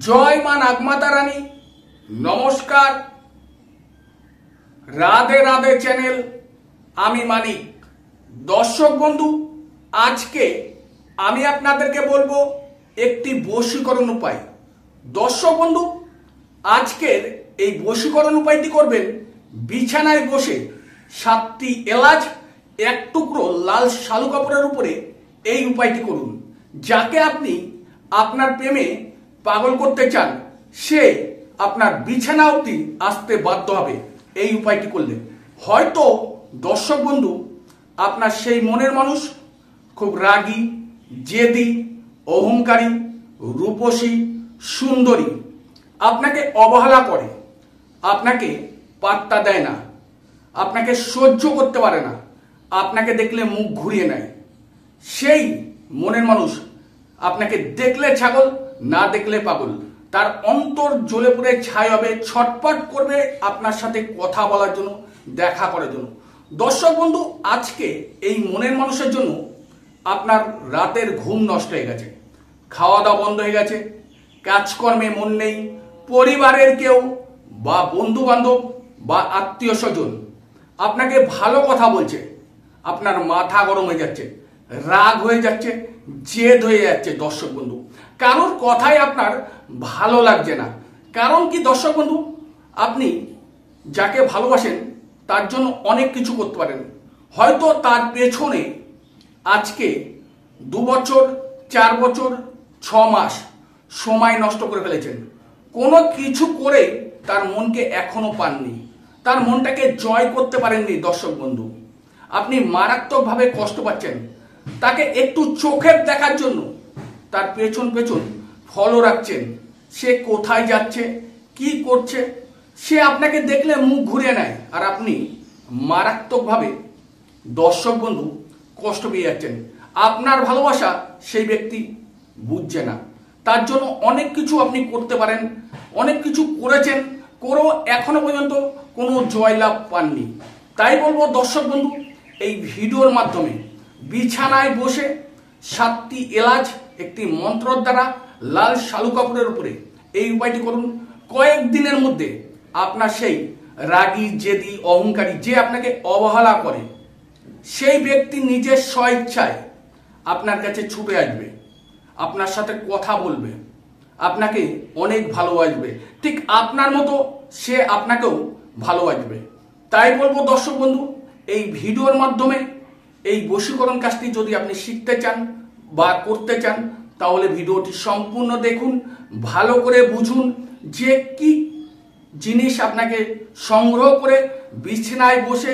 জয় মা নাগমাতা রানী। নমস্কার, রাধে রাধে চ্যানেল, আমি মানিক। দর্শক বন্ধু, আজকে আমি আপনাদেরকে বলবো একটি বশীকরণ উপায়। দর্শক বন্ধু, আজকের এই বশীকরণ উপায়টি করবেন বিছানায় বসে 7টি এলাচ, এক টুকরো লাল শালু কাপড়ের উপরে এই উপায়টি করুন। যাকে আপনি আপনার প্রেমে পাগল করতে চান, সে আপনার বিছানা অবধি আসতে বাধ্য হবে এই উপায়টি করলে। হয়তো দর্শক বন্ধু, আপনার সেই মনের মানুষ খুব রাগী, জেদি, অহংকারী, রূপসী, সুন্দরী, আপনাকে অবহেলা করে, আপনাকে পাত্তা দেয় না, আপনাকে সহ্য করতে পারে না, আপনাকে দেখলে মুখ ঘুরিয়ে নেয়। সেই মনের মানুষ আপনাকে দেখলে ছাগল, না দেখলে পাগল। তার অন্তর জ্বলে পুড়ে ছাই হবে, ছটপট করবে আপনার সাথে কথা বলার জন্য, দেখা করার জন্য। দর্শক বন্ধু, আজকে এই মনের মানুষের জন্য আপনার রাতের ঘুম নষ্ট হয়ে গেছে, খাওয়া দাওয়া বন্ধ হয়ে গেছে, কাজকর্মে মন নেই, পরিবারের কেউ বা বন্ধু বান্ধব বা আত্মীয় স্বজন আপনাকে ভালো কথা বলছে, আপনার মাথা গরম হয়ে যাচ্ছে, রাগ হয়ে যাচ্ছে, জেদ হয়ে যাচ্ছে। দর্শক বন্ধু, কারোর কথাই আপনার ভালো লাগছে না। কারণ কি দর্শক বন্ধু, আপনি যাকে ভালোবাসেন তার জন্য অনেক কিছু করতে পারেন। হয়তো তার পেছনে আজকে 2 বছর, 4 বছর, 6 মাস সময় নষ্ট করে ফেলেছেন। কোনো কিছু করে তার মনকে এখনো পাননি, তার মনটাকে জয় করতে পারেননি। দর্শক বন্ধু, আপনি মারাত্মকভাবে কষ্ট পাচ্ছেন। তাকে একটু চোখের দেখার জন্য তার পেছন পেছন ফলো রাখছেন। সে কোথায় যাচ্ছে, কি করছে, সে আপনাকে দেখলে মুখ ঘুরিয়ে নেয়, আর আপনি মারাত্মকভাবে দর্শক বন্ধু কষ্ট পেয়ে যাচ্ছেন। আপনার ভালোবাসা সেই ব্যক্তি বুঝছে না। তার জন্য অনেক কিছু আপনি করতে পারেন, অনেক কিছু করেছেন, করেও এখনো পর্যন্ত কোনো জয়লাভ পাননি। তাই বলবো দর্শক বন্ধু, এই ভিডিওর মাধ্যমে বিছানায় বসে 7টি এলাচ একটি মন্ত্রর দ্বারা লাল শালু কাপড়ের উপরে এই উপায়টি করুন। কয়েকদিনের মধ্যে আপনার সেই রাগী, জেদি, অহংকারী, যে আপনাকে অবহেলা করে, সেই ব্যক্তি নিজের স্বইচ্ছায় আপনার কাছে ছুটে আসবে, আপনার সাথে কথা বলবে, আপনাকে অনেক ভালোবাসবে। ঠিক আপনার মতো সে আপনাকেও ভালোবাসবে। তাই বলবো দর্শক বন্ধু, এই ভিডিওর মাধ্যমে এই বশীকরণ কাজটি যদি আপনি শিখতে চান বা করতে চান, তাহলে ভিডিওটি সম্পূর্ণ দেখুন, ভালো করে বুঝুন যে কি জিনিস আপনাকে সংগ্রহ করে বিছানায় বসে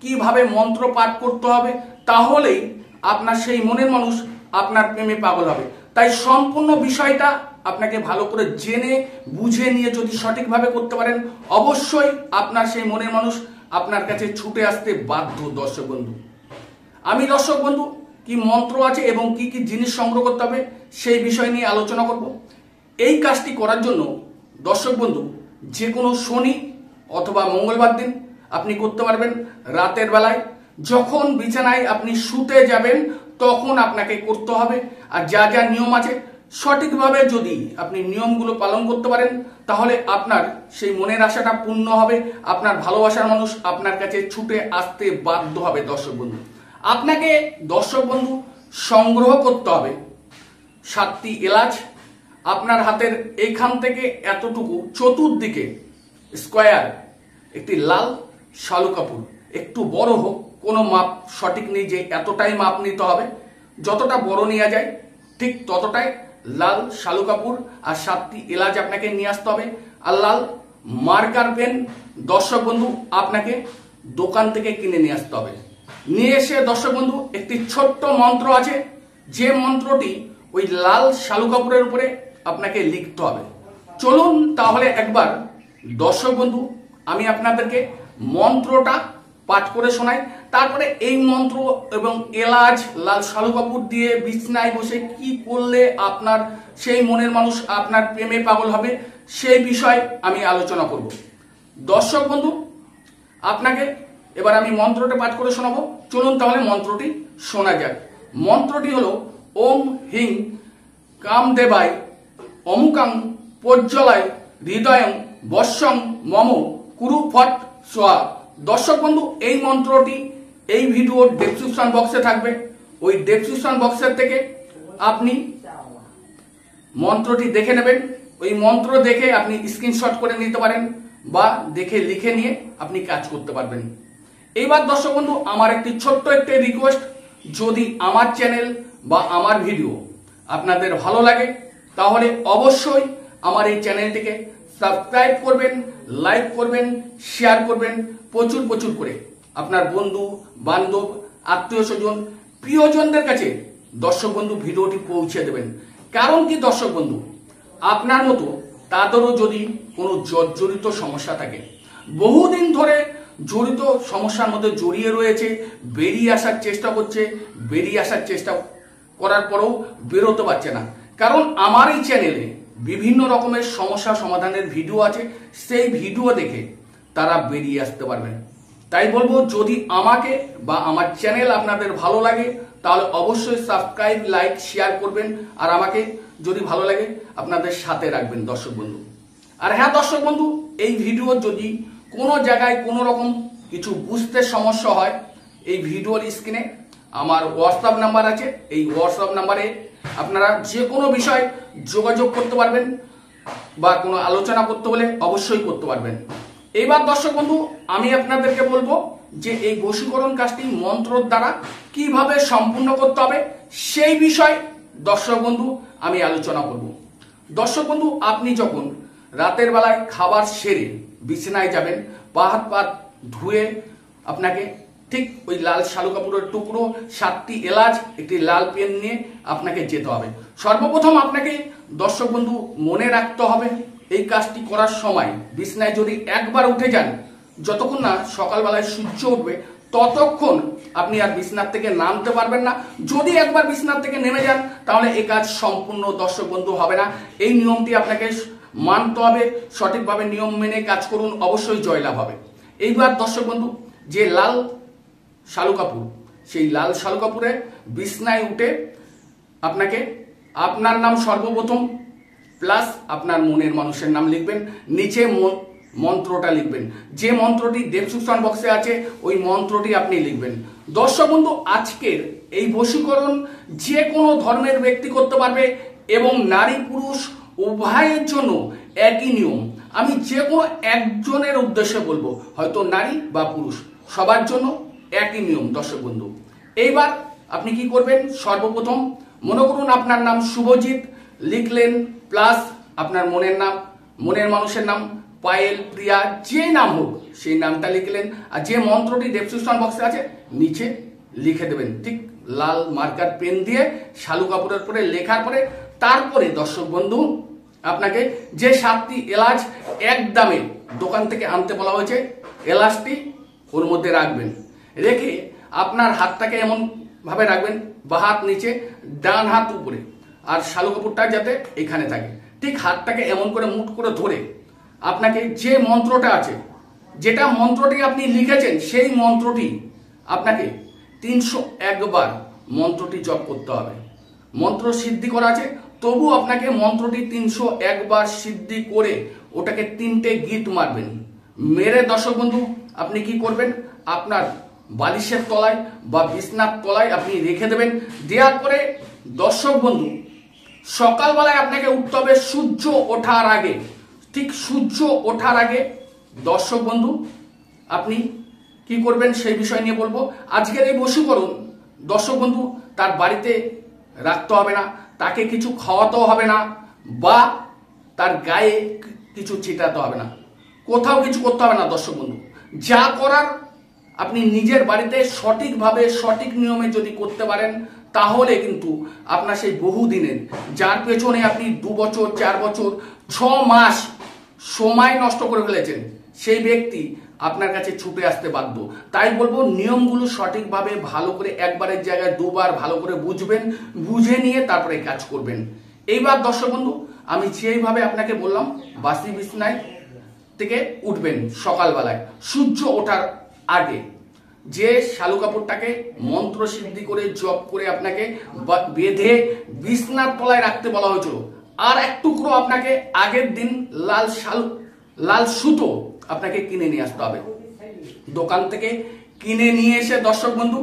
কিভাবে মন্ত্র পাঠ করতে হবে। তাহলেই আপনার সেই মনের মানুষ আপনার প্রেমে পাগল হবে। তাই সম্পূর্ণ বিষয়টা আপনাকে ভালো করে জেনে বুঝে নিয়ে যদি সঠিকভাবে করতে পারেন, অবশ্যই আপনার সেই মনের মানুষ আপনার কাছে ছুটে আসতে বাধ্য। দর্শক বন্ধু, আমি দর্শক বন্ধু কি মন্ত্র আছে এবং কি কি জিনিস সংগ্রহ করতে হবে সেই বিষয় নিয়ে আলোচনা করব। এই কাজটি করার জন্য দর্শক বন্ধু যে কোনো শনি অথবা মঙ্গলবার দিন আপনি করতে পারবেন। রাতের বেলায় যখন বিছানায় আপনি শুতে যাবেন তখন আপনাকে করতে হবে। আর যা যা নিয়ম আছে সঠিকভাবে যদি আপনি নিয়মগুলো পালন করতে পারেন, তাহলে আপনার সেই মনের আশাটা পূর্ণ হবে, আপনার ভালোবাসার মানুষ আপনার কাছে ছুটে আসতে বাধ্য হবে। দর্শক বন্ধু, আপনাকে দর্শক বন্ধু সংগ্রহ করতে হবে 7টি এলাচ। আপনার হাতের এইখান থেকে এতটুকু চতুর্দিকে স্কোয়ার একটি লাল শালু কাপড়, একটু বড় হোক, কোনো মাপ সঠিক নেই যে এতটাই মাপ নিতে হবে, যতটা বড় নেওয়া যায় ঠিক ততটাই লাল শালু কাপড় আর 7টি এলাচ আপনাকে নিয়ে আসতে হবে। আর লাল মার্কার পেন দর্শক বন্ধু আপনাকে দোকান থেকে কিনে নিয়ে আসতে হবে। নিয়ে এসে দর্শক বন্ধু একটি ছোট্ট মন্ত্র আছে, যে মন্ত্রটি ওই লাল শালু কাপড়ের উপরে আপনাকে লিখতে হবে। চলুন তাহলে একবার দর্শক বন্ধু আমি আপনাদেরকে মন্ত্রটা পাঠ করে শোনাই। তারপরে এই মন্ত্র এবং এলাচ, লাল শালু কাপড় দিয়ে বিছানায় বসে কি করলে আপনার সেই মনের মানুষ আপনার প্রেমে পাগল হবে সেই বিষয় আমি আলোচনা করব। দর্শক বন্ধু, আপনাকে এবার আমি মন্ত্রটা পাঠ করে শোনাবো। চলুন তাহলে মন্ত্রটি শোনা যাক। মন্ত্রটি হলো ওম হিং কামদেবায় অমুকাং প্রজ্জ্বলায় হৃদয়ং বর্ষং মম কুরু ফট সোয়া। দর্শক বন্ধু, এই মন্ত্রটি এই ভিডিওর ডেসক্রিপশন বক্সে থাকবে। ওই ডেসক্রিপশন বক্সের থেকে আপনি মন্ত্রটি দেখে নেবেন। ওই মন্ত্র দেখে আপনি স্ক্রিনশট করে নিতে পারেন বা দেখে লিখে নিয়ে আপনি কাজ করতে পারবেন। এইবার দর্শক বন্ধু, আমার একটি ছোট্ট একটি রিকোয়েস্ট, যদি আমার চ্যানেল বা আমার ভিডিও আপনাদের ভালো লাগে তাহলে অবশ্যই আমার এই চ্যানেলটিকে সাবস্ক্রাইব করবেন, লাইক করবেন, শেয়ার করবেন প্রচুর প্রচুর করে। আপনার বন্ধু বান্ধব আত্মীয় স্বজন প্রিয়জনদের কাছে দর্শক বন্ধু ভিডিওটি পৌঁছে দেবেন। কারণ কি দর্শক বন্ধু, আপনার মতো তাদেরও যদি কোনো জর্জরিত সমস্যা থাকে, বহুদিন ধরে জড়িত সমস্যার মধ্যে জড়িয়ে রয়েছে, বেরিয়ে আসার চেষ্টা করছে, বেরিয়ে আসার চেষ্টা করার পরেও বেরোতে পারছে না, কারণ আমার এই চ্যানেলে বিভিন্ন রকমের সমস্যা সমাধানের ভিডিও আছে, সেই ভিডিও দেখে তারা বেরিয়ে আসতে পারবেন। তাই বলবো, যদি আমাকে বা আমার চ্যানেল আপনাদের ভালো লাগে তাহলে অবশ্যই সাবস্ক্রাইব, লাইক, শেয়ার করবেন। আর আমাকে যদি ভালো লাগে আপনাদের সাথে রাখবেন দর্শক বন্ধু। আর হ্যাঁ দর্শক বন্ধু, এই ভিডিও যদি কোনো জায়গায় কোনো রকম কিছু বুঝতে সমস্যা হয়, এই ভিডিওর স্ক্রিনে আমার হোয়াটসঅ্যাপ নাম্বার আছে। এই হোয়াটসঅ্যাপ নাম্বারে আপনারা যে কোনো বিষয় যোগাযোগ করতে পারবেন বা কোনো আলোচনা করতে হলে অবশ্যই করতে পারবেন। এইবার দর্শক বন্ধু, আমি আপনাদেরকে বলবো যে এই বশীকরণ কাজটি মন্ত্রর দ্বারা কিভাবে সম্পূর্ণ করতে হবে সেই বিষয় দর্শক বন্ধু আমি আলোচনা করব। দর্শক বন্ধু, আপনি যখন রাতের বেলায় খাবার সেরে বিছানায় যাবেন, পা হাত পা ধুয়ে আপনাকে ঠিক ওই লাল শালু কাপড়ের টুকরো, 7টি এলাচ, একটি লাল পেন নিয়ে আপনাকে যেতে হবে। সর্বপ্রথম আপনাকে দর্শক বন্ধু মনে রাখতে হবে, এই কাজটি করার সময় বিছানায় যদি একবার উঠে যান, যতক্ষণ না সকালবেলায় সূর্য উঠবে ততক্ষণ আপনি আর বিছানার থেকে নামতে পারবেন না। যদি একবার বিছানার থেকে নেমে যান তাহলে এই কাজ সম্পূর্ণ দর্শক বন্ধু হবে না। এই নিয়মটি আপনাকে মানতে হবে, সঠিকভাবে নিয়ম মেনে কাজ করুন, অবশ্যই জয়লাভ হবে। এইবার দর্শক বন্ধু, যে লাল শালু কাপড়, সেই লাল শালু কাপড়ে বিছনায় উঠে আপনাকে আপনার নাম সর্বপ্রথম প্লাস আপনার মনের মানুষের নাম লিখবেন, নিচে মন্ত্রটা লিখবেন। যে মন্ত্রটি ডেসক্রিপশন বক্সে আছে ওই মন্ত্রটি আপনি লিখবেন। দর্শক বন্ধু, আজকের এই বশীকরণ যে কোনো ধর্মের ব্যক্তি করতে পারবে এবং নারী পুরুষ উভয়ের জন্য একই নিয়ম। আমি যে কোনো একজনের উদ্দেশ্যে বলবো, হয়তো নারী বা পুরুষ, সবার জন্য একই নিয়ম দর্শক বন্ধু। এইবার আপনি কি করবেন, সর্বপ্রথম মনে করুন আপনার নাম শুভজিৎ, লিখলেন প্লাস আপনার মনের নাম, মনের মানুষের নাম পায়েল, প্রিয়া, যে নাম হোক সেই নামটা লিখলেন। আর যে মন্ত্রটি ডেসক্রিপশন বক্সে আছে নিচে লিখে দেবেন, ঠিক লাল মার্কার পেন দিয়ে শালু কাপড়ের পরে লেখার পরে তারপরে দর্শক বন্ধু আপনাকে যে 7টি এলাচ একদমে দোকান থেকে আনতে বলা হয়েছে, এলাচটি ওর মধ্যে রাখবেন। রেখে আপনার হাতটাকে এমন ভাবে রাখবেন, বা হাত নিচে, ডান হাত উপরে, আর শালু কাপড়টা যাতে এখানে থাকে। ঠিক হাতটাকে এমন করে মুঠ করে ধরে আপনাকে যে মন্ত্রটা আছে, যেটা মন্ত্রটি আপনি লিখেছেন, সেই মন্ত্রটি আপনাকে 301 বার মন্ত্রটি জপ করতে হবে। মন্ত্র সিদ্ধি করা আছে, তবু আপনাকে মন্ত্রটি 301 বার সিদ্ধি করে ওটাকে 3টে গিট মারবেন। মেরে দর্শক বন্ধু আপনি কি করবেন, আপনার বালিশের তলায় বা বিছনার তলায় আপনি রেখে দেবেন। দেওয়ার পরে দর্শক বন্ধু সকালবেলায় আপনাকে উঠতে হবে সূর্য ওঠার আগে। ঠিক সূর্য ওঠার আগে দর্শক বন্ধু আপনি কি করবেন সেই বিষয় নিয়ে বলবো। আজকের এই বশীকরণ দর্শক বন্ধু তার বাড়িতে রাখতে হবে না, তাকে কিছু খাওয়াতেও হবে না, বা তার গায়ে কিছু ছিটাতে হবে না, কোথাও কিছু করতে হবে না দর্শক বন্ধু। যা করার আপনি নিজের বাড়িতে সঠিকভাবে সঠিক নিয়মে যদি করতে পারেন তাহলে কিন্তু আপনার সেই বহুদিনের, যার পেছনে আপনি 2 বছর 4 বছর 6 মাস সময় নষ্ট করে ফেলেছেন, সেই ব্যক্তি আপনার কাছে ছুটে আসতে বাধ্য। তাই বলবো নিয়মগুলো সঠিকভাবে ভালো করে একবারের জায়গায় 2 বার ভালো করে বুঝবেন, বুঝে নিয়ে তারপরে কাজ করবেন। এইবার দর্শক বন্ধু আমি যেইভাবে আপনাকে বললাম, বাসি বিছনায় থেকে উঠবেন সকালবেলায় সূর্য ওঠার আগে, যে শালু কাপড়টাকে মন্ত্র সিদ্ধি করে জপ করে আপনাকে বেঁধে বিছনার তলায় রাখতে বলা হয়েছিল, আর এক টুকরো আপনাকে আগের দিন লাল সুতো আপনাকে কিনে নিয়ে আসতে হবে। দোকান থেকে কিনে নিয়ে এসে দর্শক বন্ধু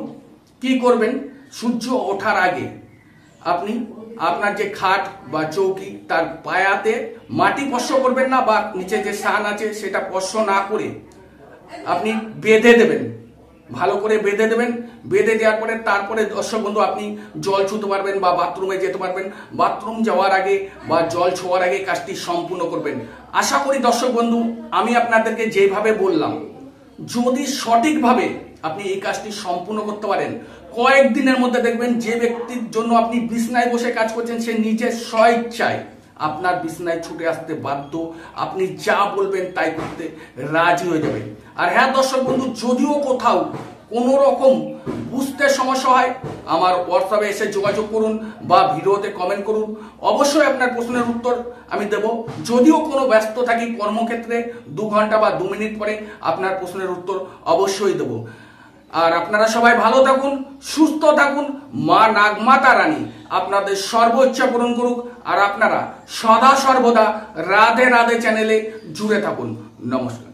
কি করবেন, সূর্য ওঠার আগে আপনি আপনার যে খাট বা চৌকি তার পায়াতে মাটি স্পর্শ করবেন না, বা নিচে যে সান আছে সেটা স্পর্শ না করে আপনি বেঁধে দেবেন, ভালো করে বেঁধে দেবেন। বেঁধে দেওয়ার পরে তারপরে দর্শক বন্ধু আপনি জল ছুঁতে পারবেন বা বাথরুমে যেতে পারবেন। বাথরুম যাওয়ার আগে বা জল ছোঁয়ার আগে কাজটি সম্পূর্ণ করবেন। আশা করি দর্শক বন্ধু আমি আপনাদেরকে যেভাবে বললাম, যদি সঠিকভাবে আপনি এই কাজটি সম্পূর্ণ করতে পারেন, কয়েকদিনের মধ্যে দেখবেন যে ব্যক্তির জন্য আপনি বিছনায় বসে কাজ করছেন সে নিজের স্বইচ্ছায় আপনার বিছনায় ছুটে আসতে বাধ্য, আপনি যা বলবেন তাই করতে রাজি হয়ে যাবে। আর হ্যাঁ দর্শক বন্ধু, যদিও কোথাও কোনো রকম বুঝতে সমস্যা হয় আমার হোয়াটসঅ্যাপে এসে যোগাযোগ করুন বা ভিডিওতে কমেন্ট করুন, অবশ্যই আপনার প্রশ্নের উত্তর আমি দেব। যদিও কোনো ব্যস্ত থাকি কর্মক্ষেত্রে 2 ঘন্টা বা 2 মিনিট পরে আপনার প্রশ্নের উত্তর অবশ্যই দেব। আর আপনারা সবাই ভালো থাকুন, সুস্থ থাকুন, মা নাগমাতা রানী আপনাদের সর্বোচ্চ পূরণ করুক। আর আপনারা সদা সর্বদা রাধে রাধে চ্যানেলে জুড়ে থাকুন। নমস্কার।